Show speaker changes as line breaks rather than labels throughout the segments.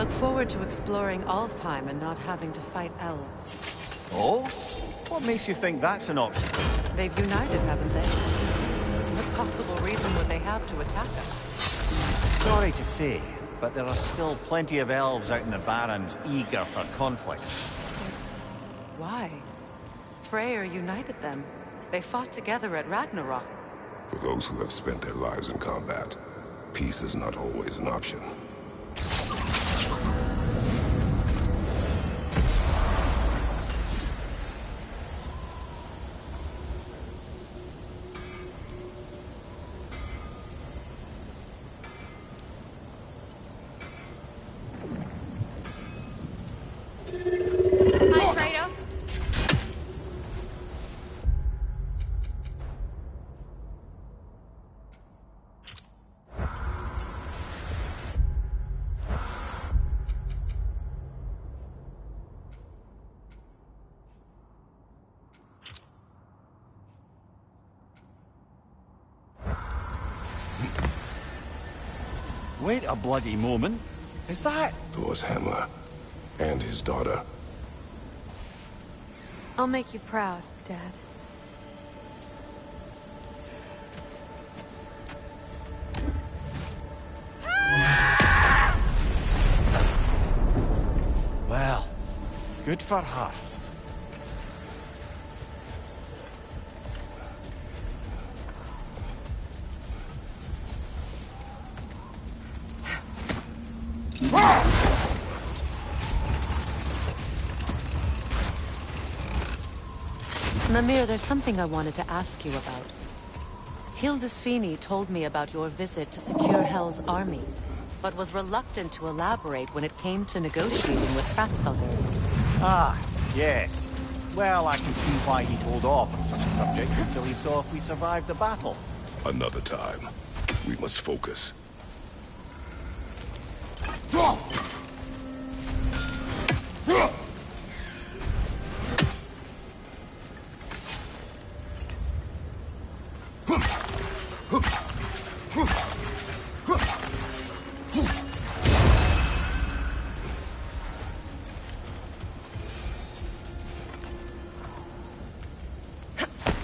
look forward to exploring Alfheim and not having to fight elves.
Oh? What makes you think that's an option?
They've united, haven't they? What possible reason would they have to attack us?
Sorry to say, but there are still plenty of elves out in the Barrens eager for conflict.
Why? Freyr united them. They fought together at Ragnarok.
For those who have spent their lives in combat, peace is not always an option.
Wait a bloody moment. Is that...
Thor's hammer. And his daughter.
I'll make you proud, Dad.
Well, good for her.
Mimir, there's something I wanted to ask you about. Hildisvini told me about your visit to secure Hel's army, but was reluctant to elaborate when it came to negotiating with Frasfelder.
Ah, yes. Well, I can see why he'd hold off on such a subject until he saw if we survived the battle.
Another time. We must focus.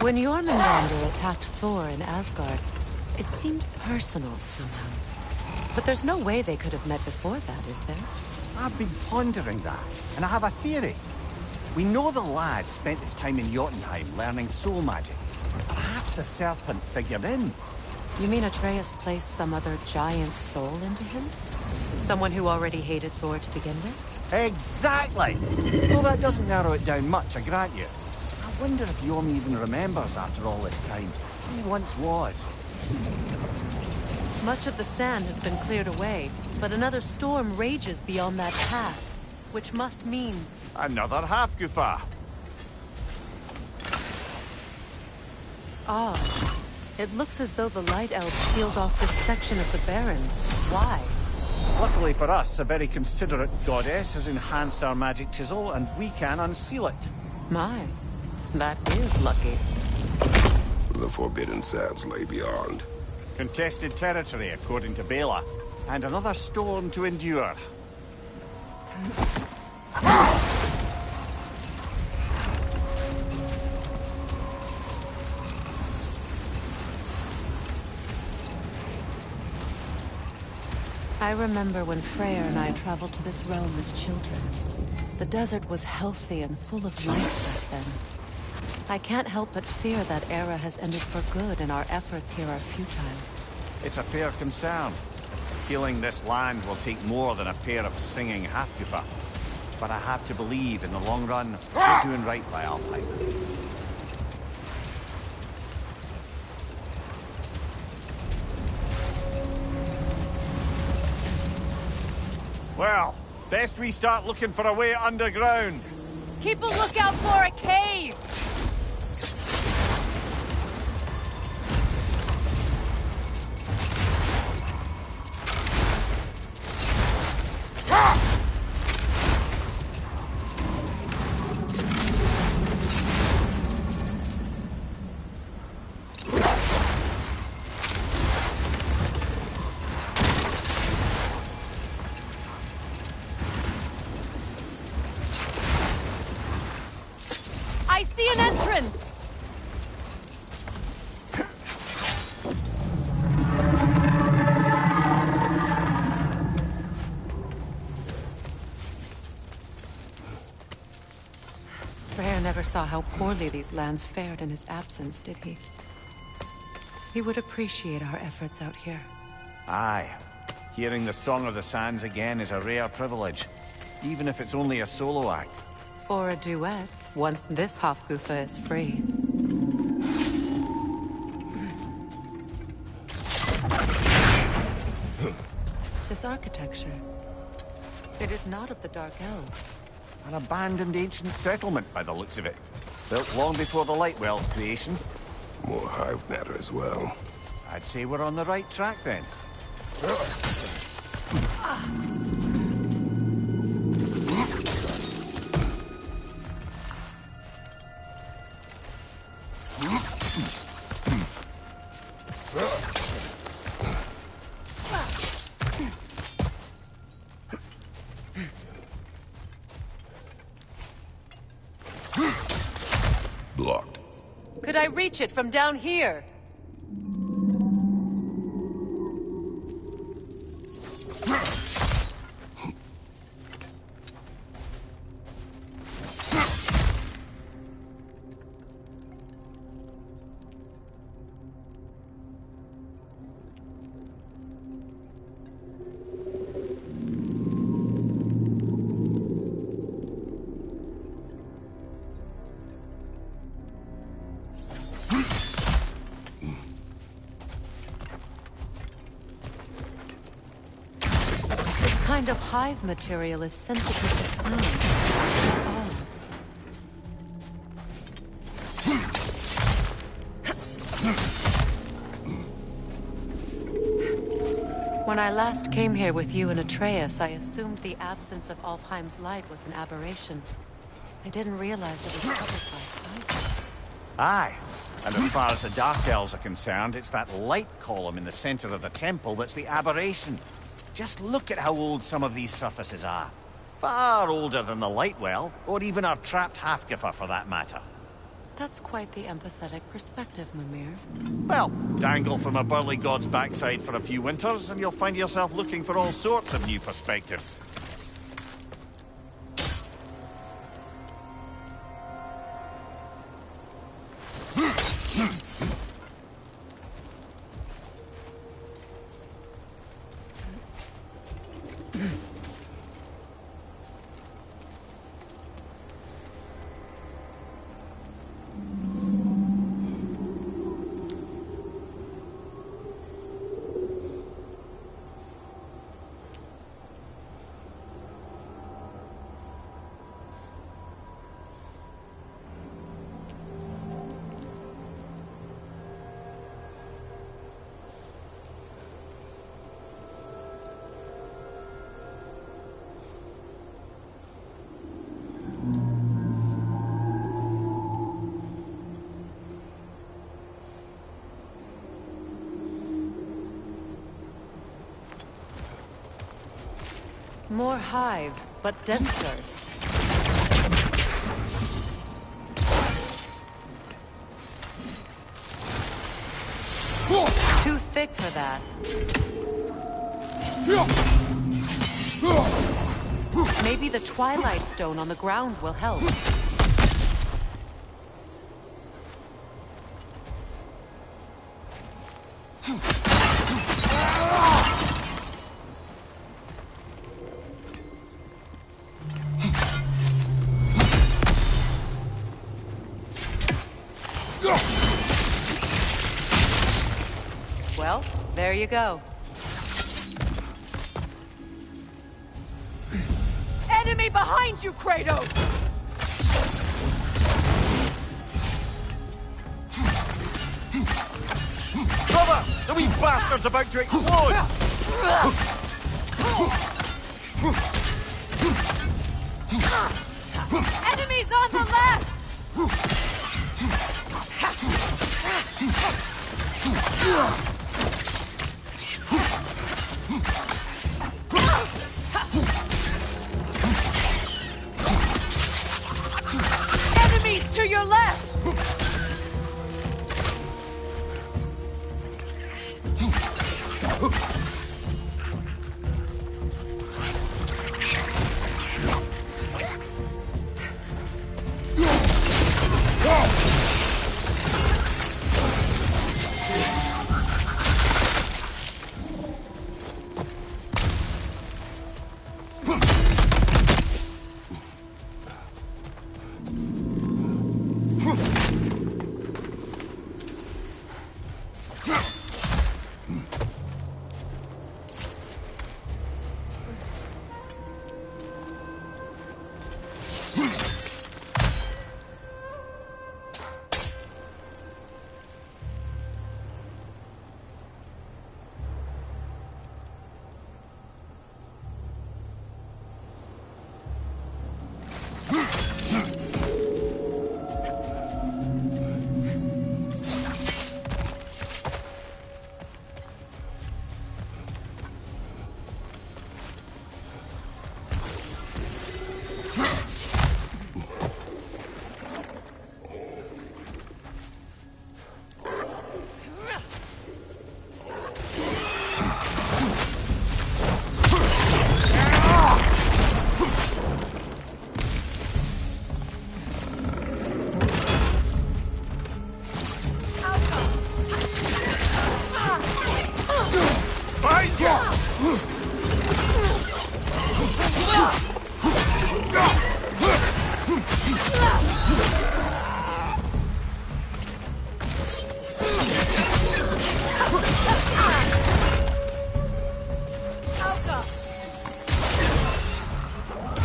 When Jormungandr attacked Thor in Asgard, it seemed personal somehow. But there's no way they could have met before that, is there?
I've been pondering that, and I have a theory. We know the lad spent his time in Jotunheim learning soul magic. Perhaps the serpent figured in.
You mean Atreus placed some other giant soul into him? Someone who already hated Thor to begin with?
Exactly! Though that doesn't narrow it down much, I grant you. I wonder if Yorm even remembers after all this time who he once was.
Much of the sand has been cleared away, but another storm rages beyond that pass, which must mean...
Another Hafgufa!
Odd. It looks as though the Light Elves sealed off this section of the Barrens. Why?
Luckily for us, a very considerate goddess has enhanced our magic chisel, and we can unseal it.
My, that is lucky.
The Forbidden Sands lay beyond.
Contested territory, according to Bela, and another storm to endure.
I remember when Freyr and I traveled to this realm as children. The desert was healthy and full of life back then. I can't help but fear that era has ended for good and our efforts here are futile.
It's a fair concern. Healing this land will take more than a pair of singing Hafgufa. But I have to believe in the long run, we're doing right by Alfheim. Well, best we start looking for a way underground.
Keep a lookout for a cave! never saw how poorly these lands fared in his absence, did he? He would appreciate our efforts out here.
Aye. Hearing the Song of the Sands again is a rare privilege, even if it's only a solo act.
Or a duet, once this Hofgufa is free. This architecture, it is not of the Dark Elves.
An abandoned ancient settlement by the looks of it. Built long before the Lightwell's creation.
More hive matter as well.
I'd say we're on the right track then.
Blocked.
Could I reach it from down here? This kind of hive material is sensitive to sound. Oh. When I last came here with you and Atreus, I assumed the absence of Alfheim's light was an aberration. I didn't realize it was covered by hive.
Aye. And as far as the Dark Elves are concerned, it's that light column in the center of the temple that's the aberration. Just look at how old some of these surfaces are. Far older than the Lightwell, or even our trapped Hafgifa for that matter.
That's quite the empathetic perspective, Mimir.
Well, dangle from a burly god's backside for a few winters, and you'll find yourself looking for all sorts of new perspectives.
More hive, but denser. Too thick for that. Maybe the Twilight Stone on the ground will help. Well, there you go. Enemy behind you, Kratos!
Brother! The wee bastard's about to explode!
Enemies on the left! Enemies to your left!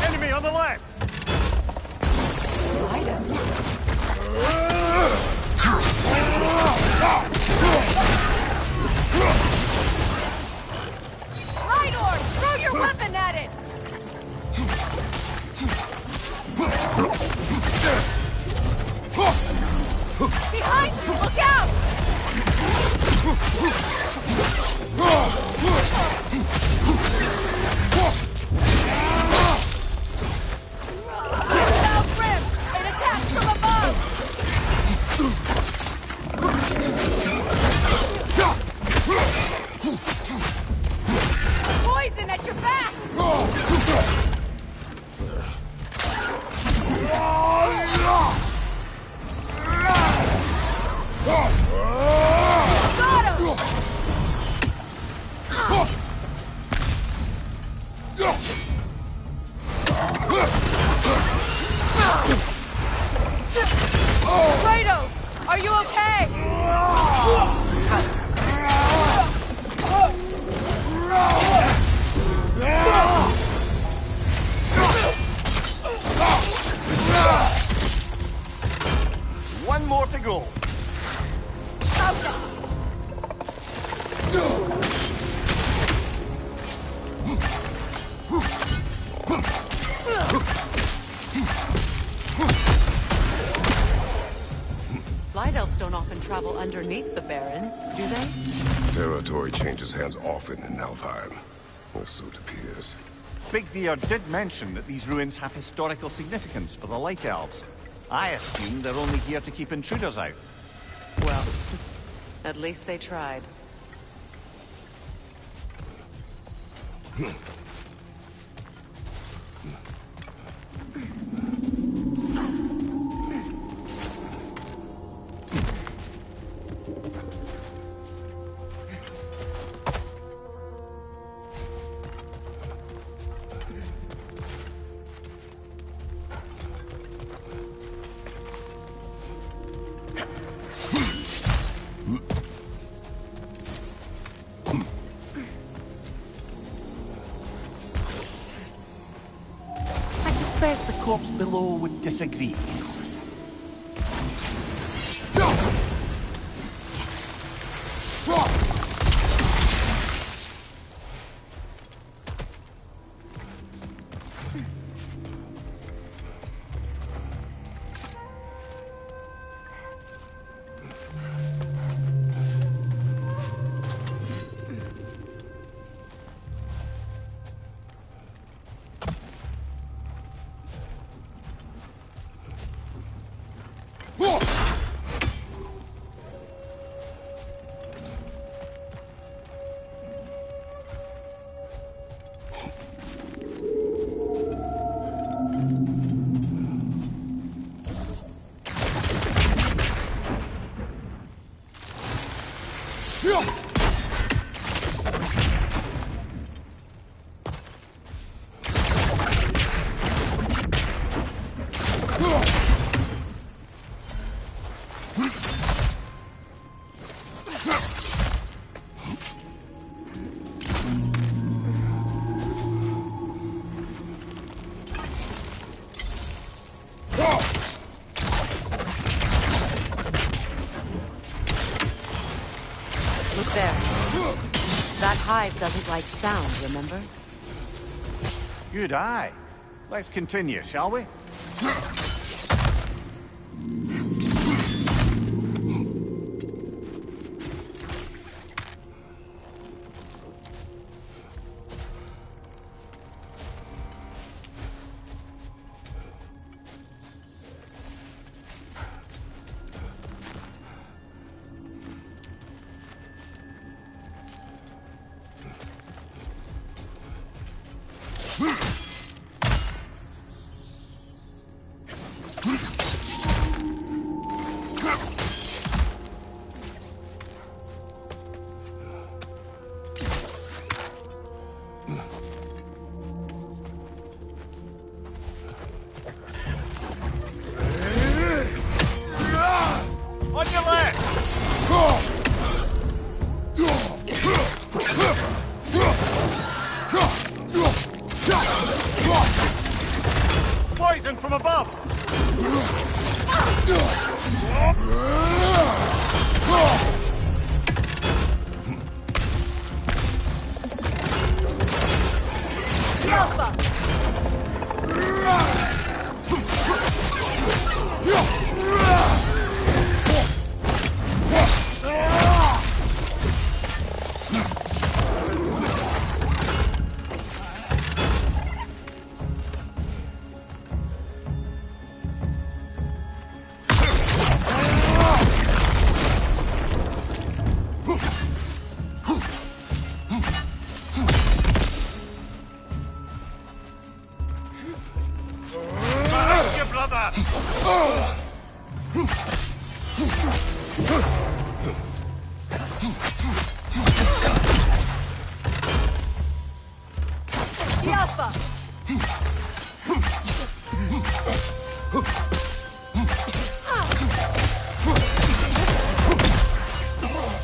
Enemy on the left!
Throw your weapon at it! Behind you! Look out! Without rim! It attacks from above! Poison at your back! Got him! Kratos, are you okay?
One more to go.
Light elves don't often travel underneath the barrens, do they?
Territory changes hands often in Alfheim. Or so it appears.
Big Veer did mention that these ruins have historical significance for the Light Elves. I assume they're only here to keep intruders out.
Well, at least they tried.
I suspect the corpse below would disagree.
Look there. That hive doesn't like sound, remember?
Good eye. Let's continue, shall we? from above!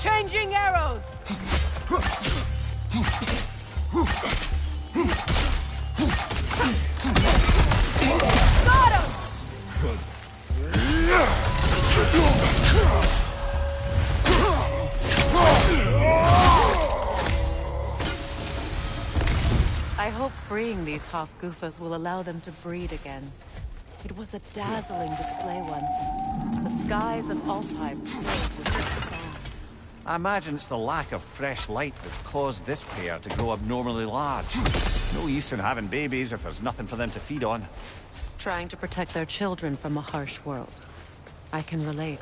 Changing arrows! Got him! I hope freeing these half-goofers will allow them to breed again. It was a dazzling display once. The skies of Alfheim filled with its song.
I imagine it's the lack of fresh light that's caused this pair to grow abnormally large. No use in having babies if there's nothing for them to feed on.
Trying to protect their children from a harsh world. I can relate.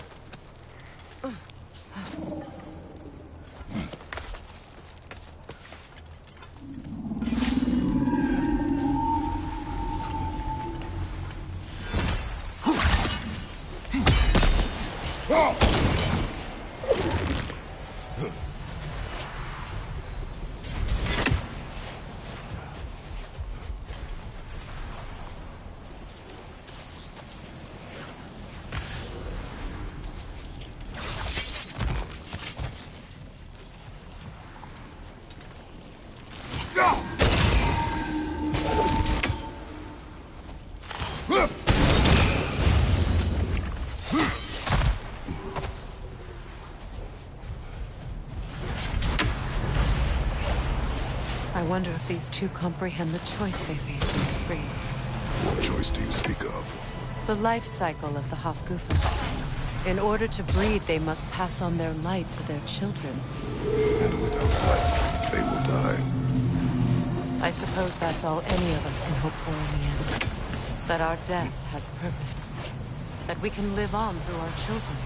I wonder if these two comprehend the choice they face when they're free.
What choice do you speak of?
The life cycle of the Hofgufen. In order to breed, they must pass on their light to their children.
And without light, they will die.
I suppose that's all any of us can hope for in the end. That our death has purpose. That we can live on through our children.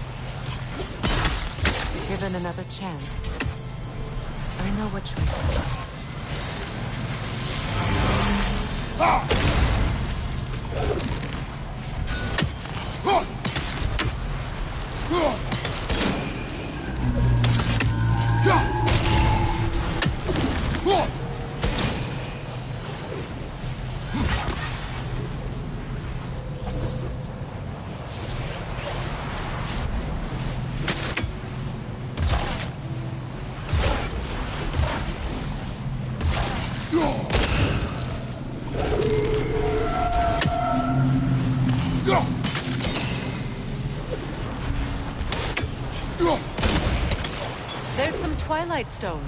Given another chance, I know what choice to make. There's some Twilight Stone.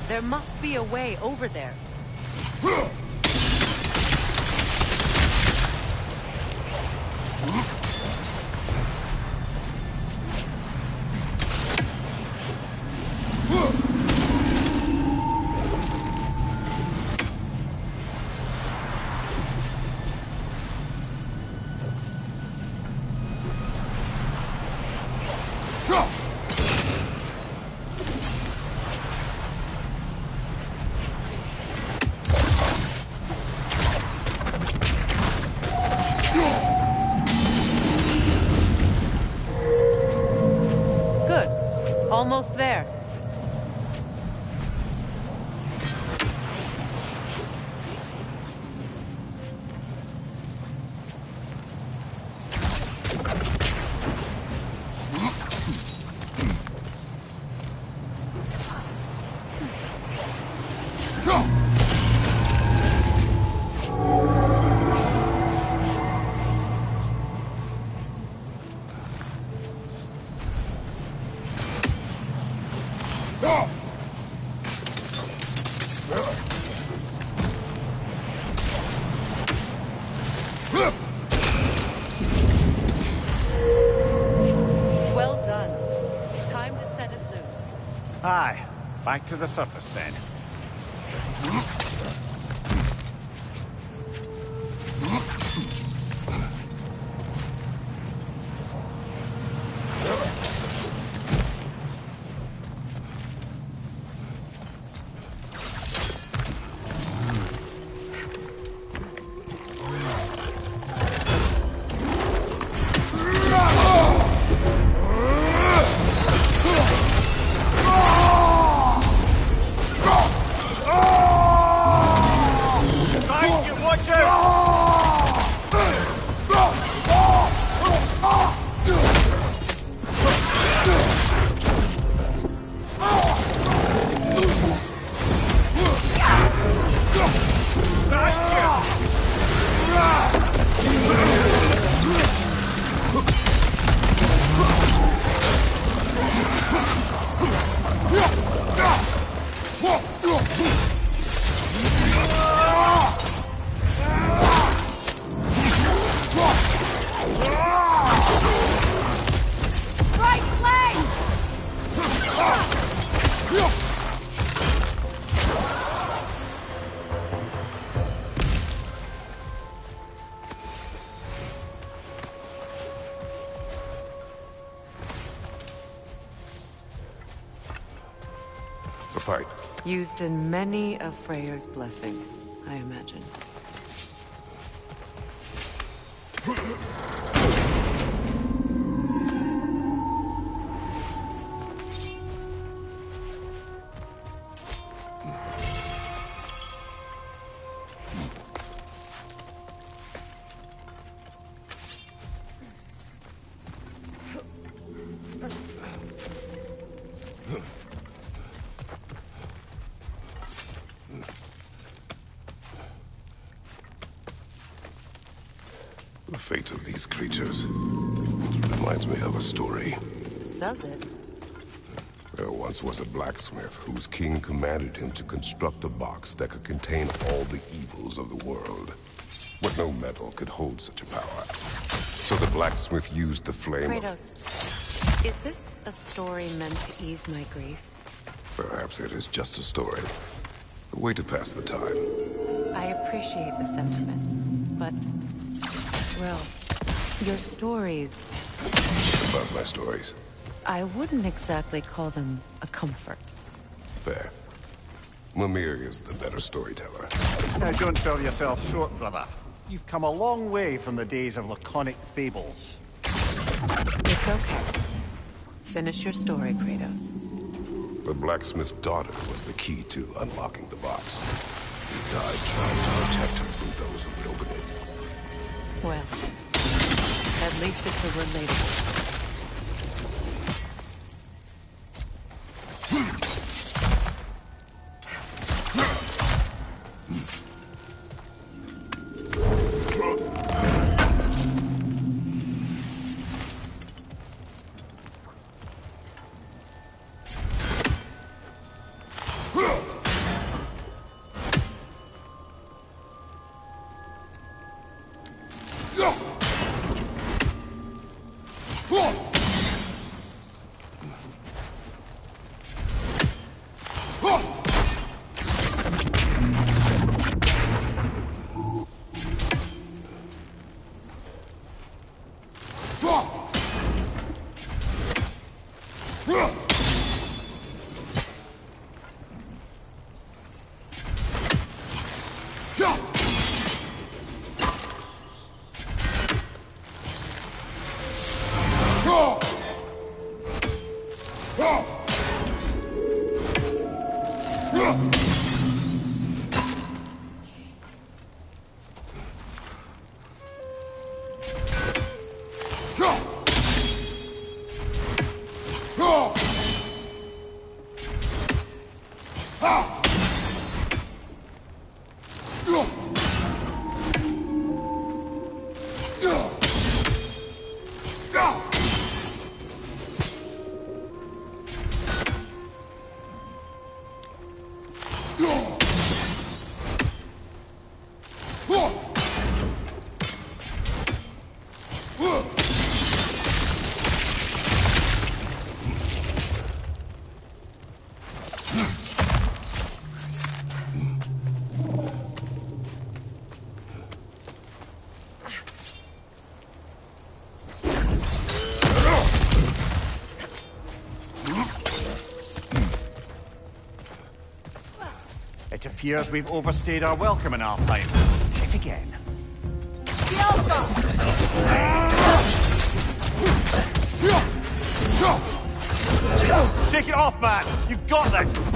There must be a way over there. Almost there. Well done. Time to set it loose.
Aye, back to the surface then.
The fight.
Used in many of Freyr's blessings, I imagine.
The fate of these creatures reminds me of a story.
Does it?
There once was a blacksmith whose king commanded him to construct a box that could contain all the evils of the world. But no metal could hold such a power. So the blacksmith used the flame of...
Kratos, is this a story meant to ease my grief?
Perhaps it is just a story. A way to pass the time.
I appreciate the sentiment, but... well, your stories...
About my stories.
I wouldn't exactly call them a comfort.
Fair. Mimir is the better storyteller.
Now, don't sell yourself short, brother. You've come a long way from the days of laconic fables.
It's okay. Finish your story, Kratos.
The blacksmith's daughter was the key to unlocking the box. He died trying to protect her from those who would open it.
Well, at least it's a relatable.
appears we've overstayed our welcome in Alfheim. Hit again. Shake it off, man! You've got this!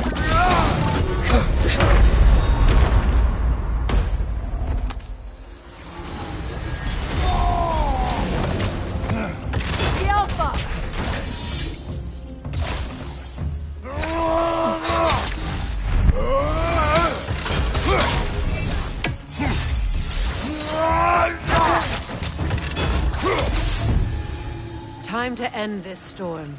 Time to end this storm.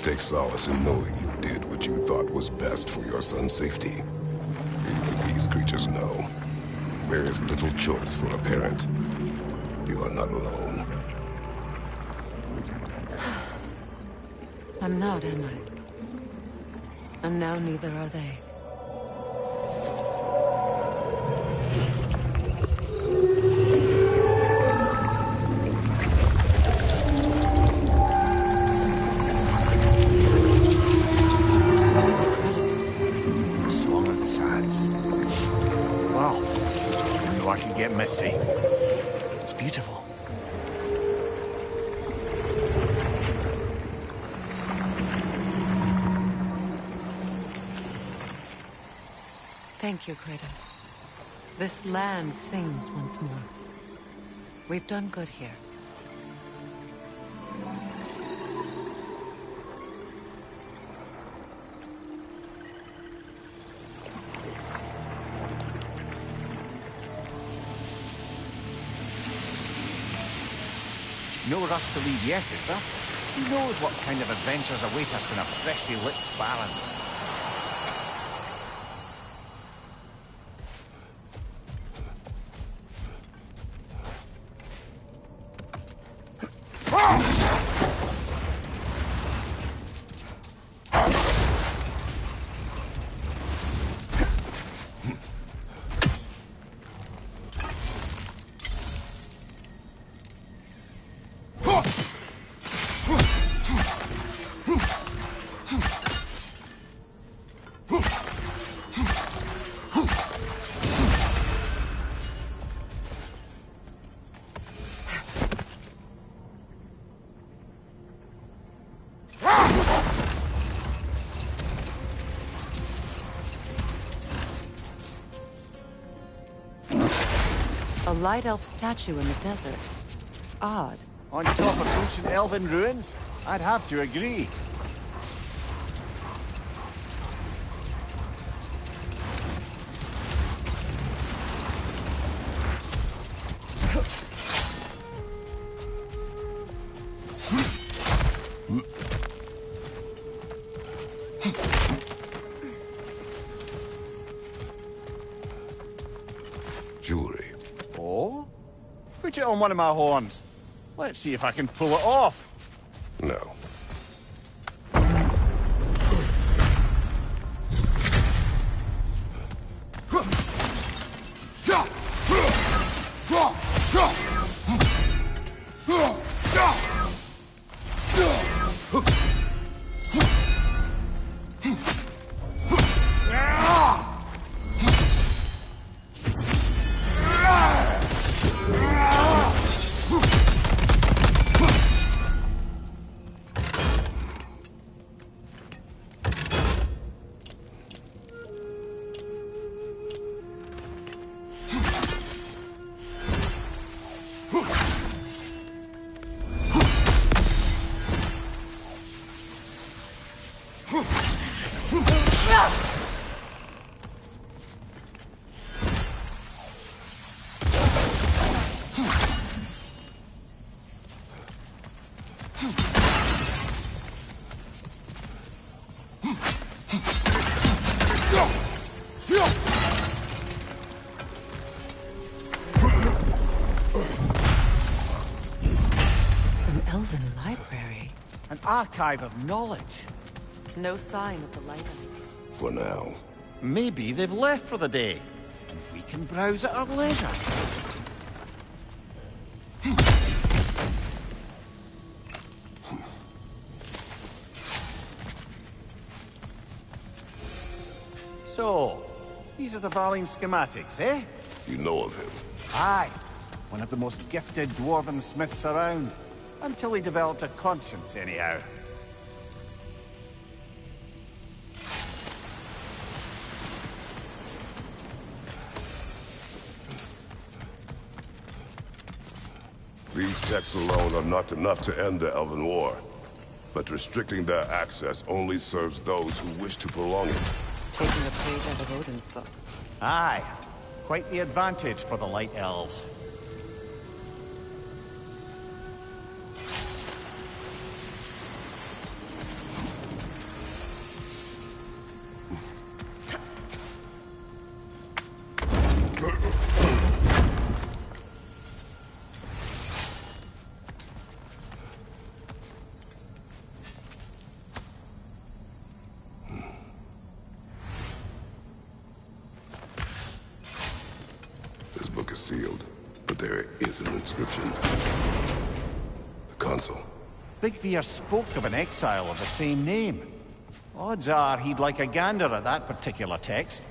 Take solace in knowing you did what you thought was best for your son's safety. Even these creatures know. There is little choice for a parent. You are not alone.
I'm not, am I? And now neither are they.
Misty. It's beautiful.
Thank you, Kratos. This land sings once more. We've done good here.
No rush to leave yet, is there? Who knows what kind of adventures await us in a freshly lit Barrens?
A light elf statue in the desert. Odd.
On top of ancient elven ruins? I'd have to agree.
Jewelry.
Oh? Put it on one of my horns. Let's see if I can pull it off.
No.
archive of knowledge.
No sign of the Light Elves.
For now.
Maybe they've left for the day, and we can browse at our leisure. So, these are the Valine schematics, eh?
You know of him?
Aye. One of the most gifted dwarven smiths around. Until he developed a conscience, anyhow.
These texts alone are not enough to end the Elven War. But restricting their access only serves those who wish to prolong it.
Taking a page out of Odin's book.
Aye. Quite the advantage for the Light Elves.
This book is sealed, but there is an inscription. The console.
Big Veer spoke of an exile of the same name. Odds are he'd like a gander at that particular text.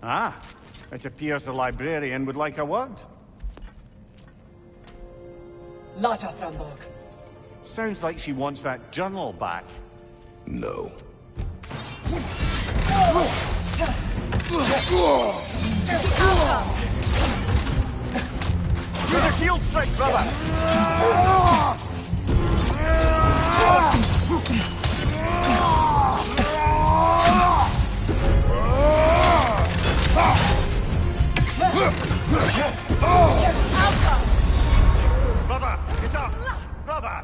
Ah, it appears the librarian would like a word.
Lata Framborg.
Sounds like she wants that journal back.
No.
With a shield strike, brother! Brother, get up! Brother!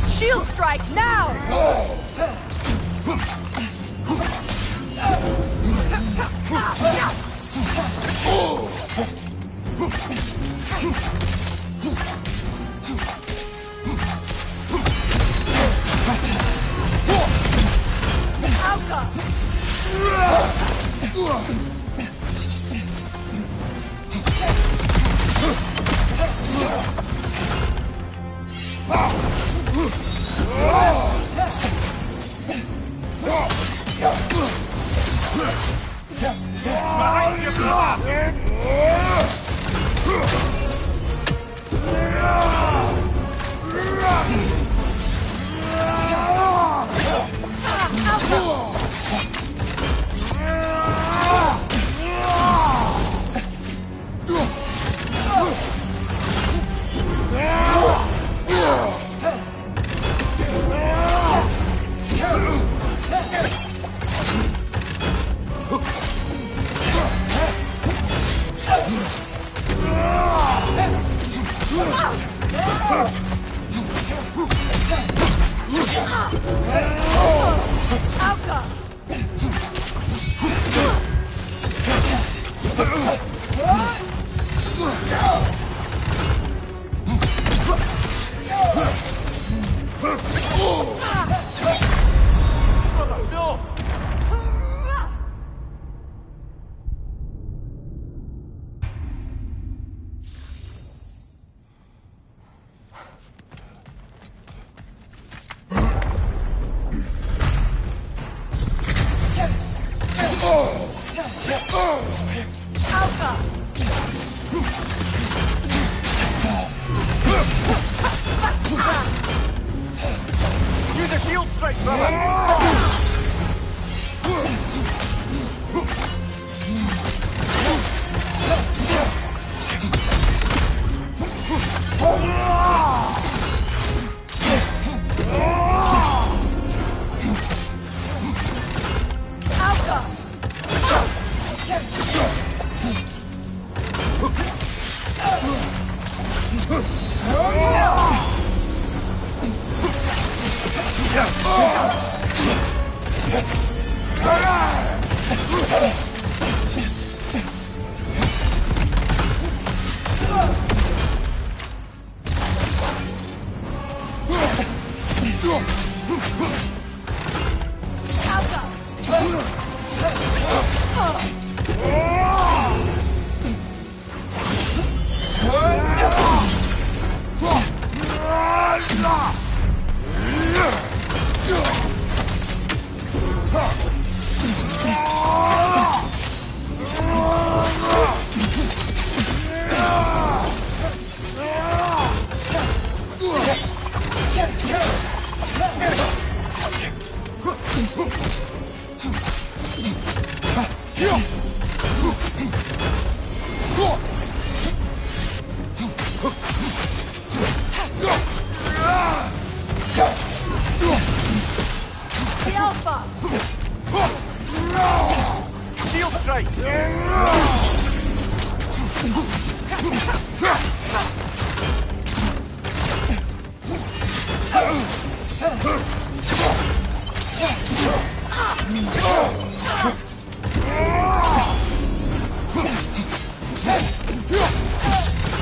Shield strike now!
Behind you, brother! Shield strike!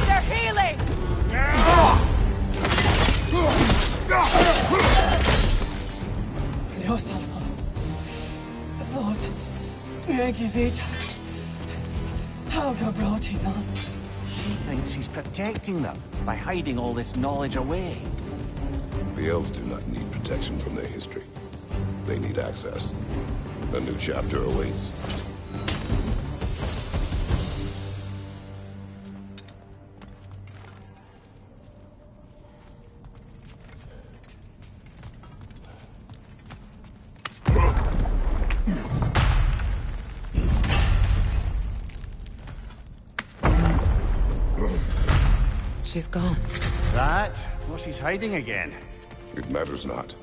They're healing! Leosalva. Lord, Megivita. Helga brought him on.
She thinks she's protecting them by hiding all this knowledge away.
The elves do not need protection from their history. They need access. A new chapter awaits.
She's gone.
That? Well, she's hiding again.
It matters not.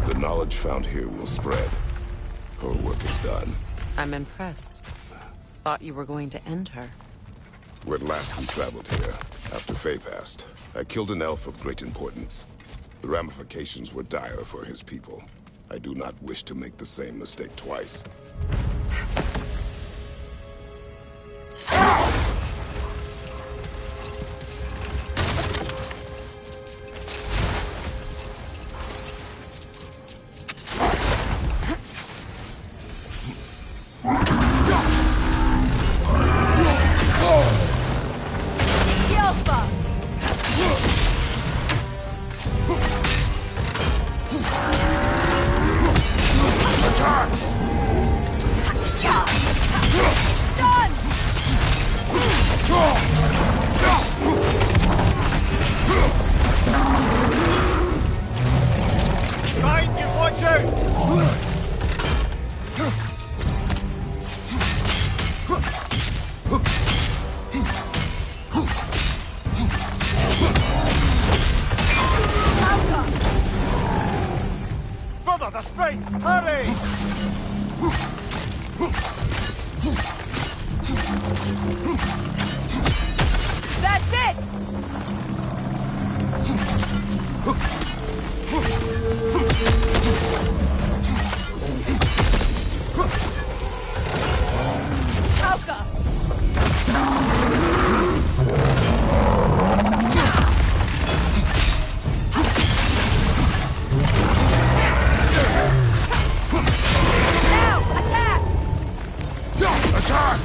The knowledge found here will spread. Her work is done.
I'm impressed. Thought you were going to end her.
When last we traveled here, after Faye passed, I killed an elf of great importance. The ramifications were dire for his people. I do not wish to make the same mistake twice.
Behind you, watch out! Brother, the springs! Hurry!
That's it! Helga! Now, attack!
Attack!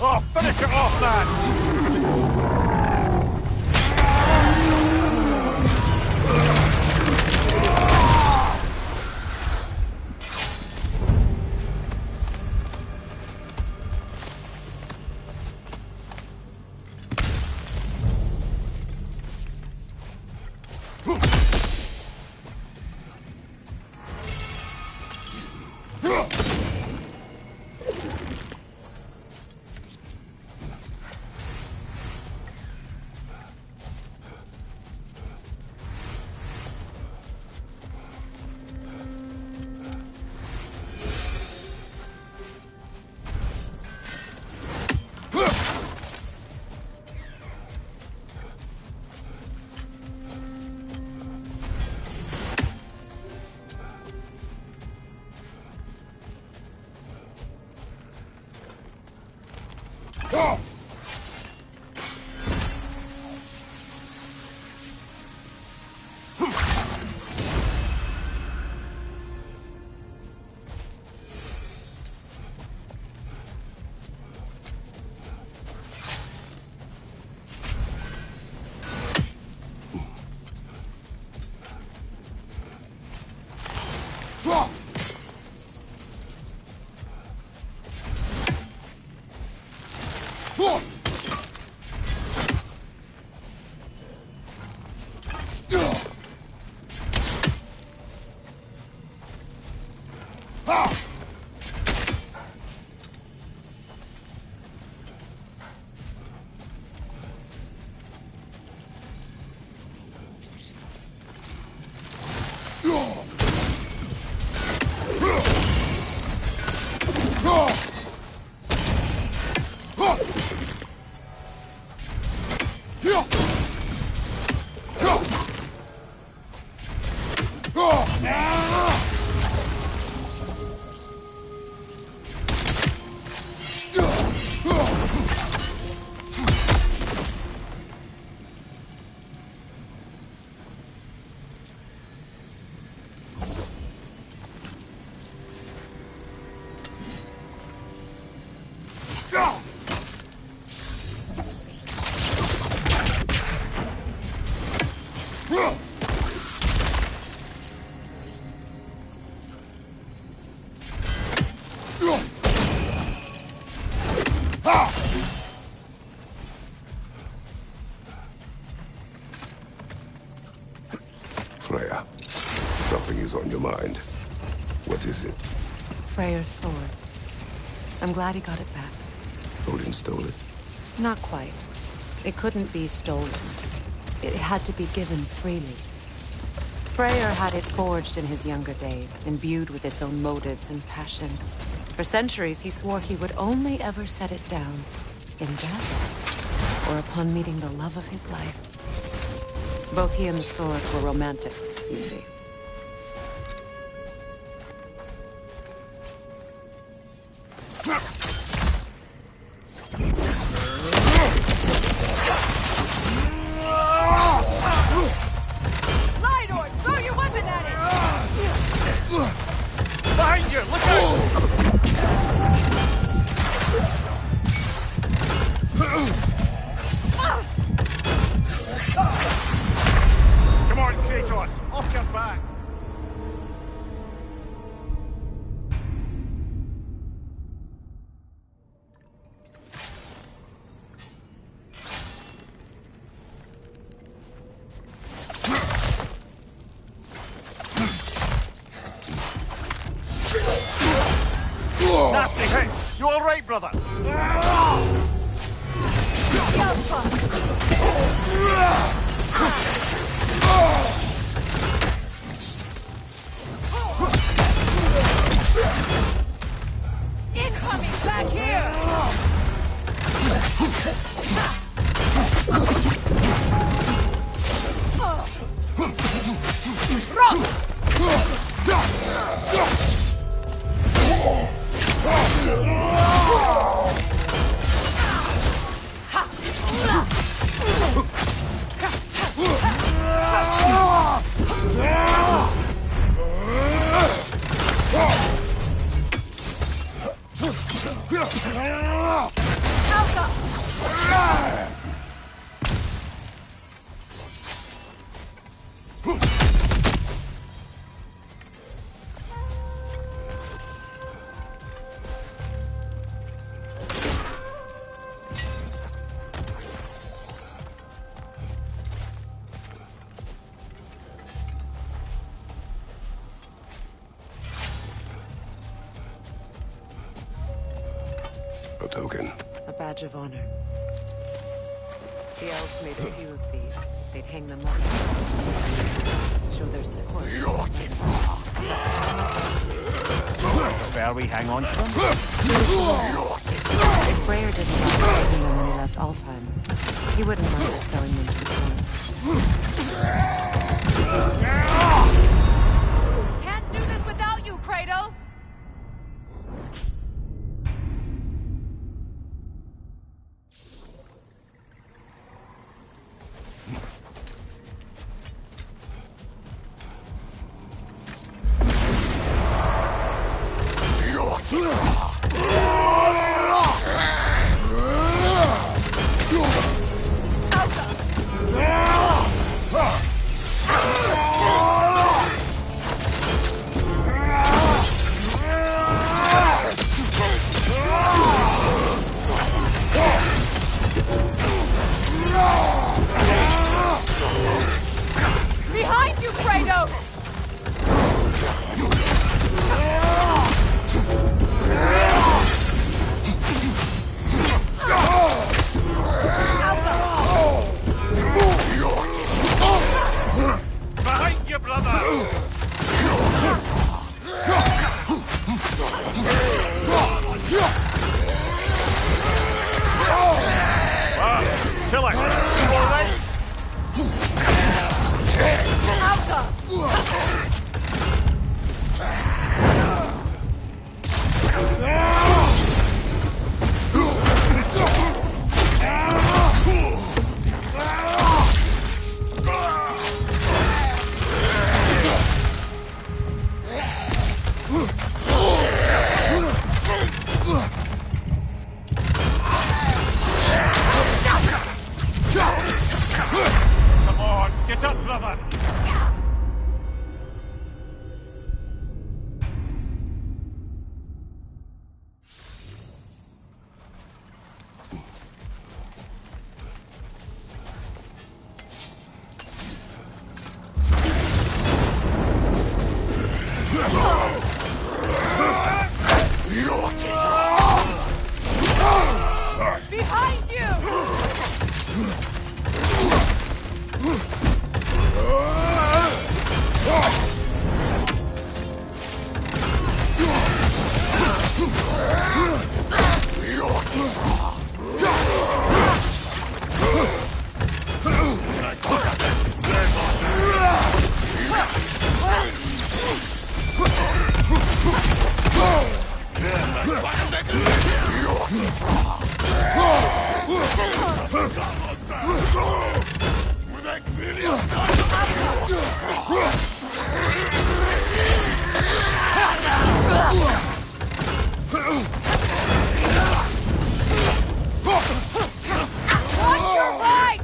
Oh, finish it off, man!
Freya, something is on your mind. What is it?
Freyr's sword. I'm glad he got it back.
Odin stole it?
Not quite. It couldn't be stolen. It had to be given freely. Freyr had it forged in his younger days, imbued with its own motives and passion. For centuries, he swore he would only ever set it down in death, or upon meeting the love of his life. Both he and the sword were romantics, you see.
Behind you! Look out! Come on, Kratos! Off your back! Nasty hit! You alright, brother?
Incoming! Back here!
token?
A badge of honor. The elves made a few of these. They'd hang them up. Show their support.
Prefer we hang on to them?
If Freyr didn't like taking them when he left Alfheim, he wouldn't mind us selling them to the dwarves.
Can't do this without you, Kratos! Behind you, Kratos!
Behind you, brother! Chill out. You all right? Come on, get up, brother!
Behind you! Watch your right!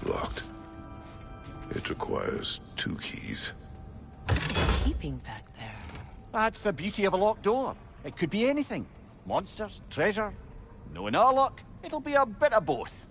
Locked. It requires 2 keys.
Keeping back there.
That's the beauty of a locked door. It could be anything. Monsters, treasure. Knowing our luck, it'll be a bit of both.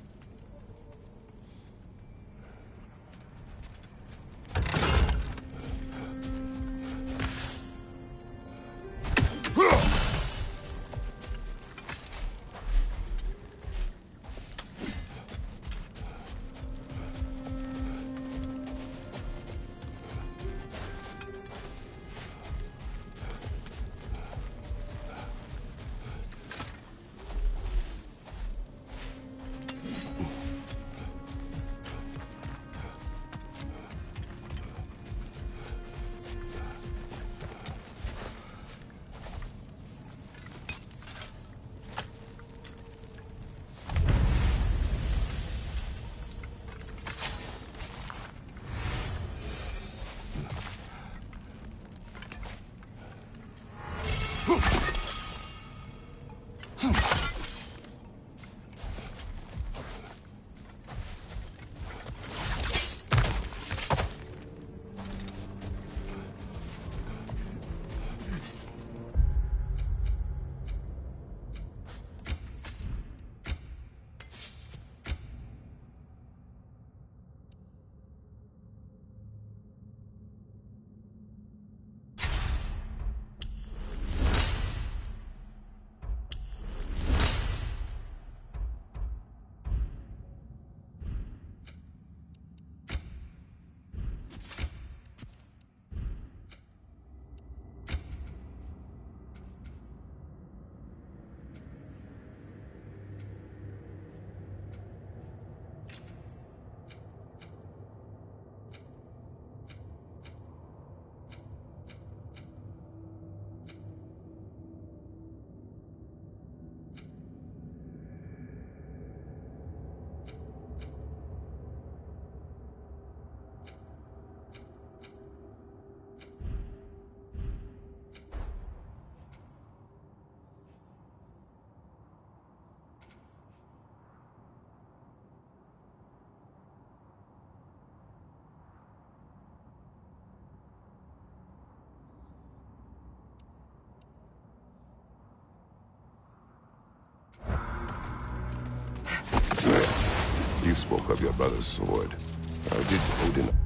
You spoke of your brother's sword. How did Odin...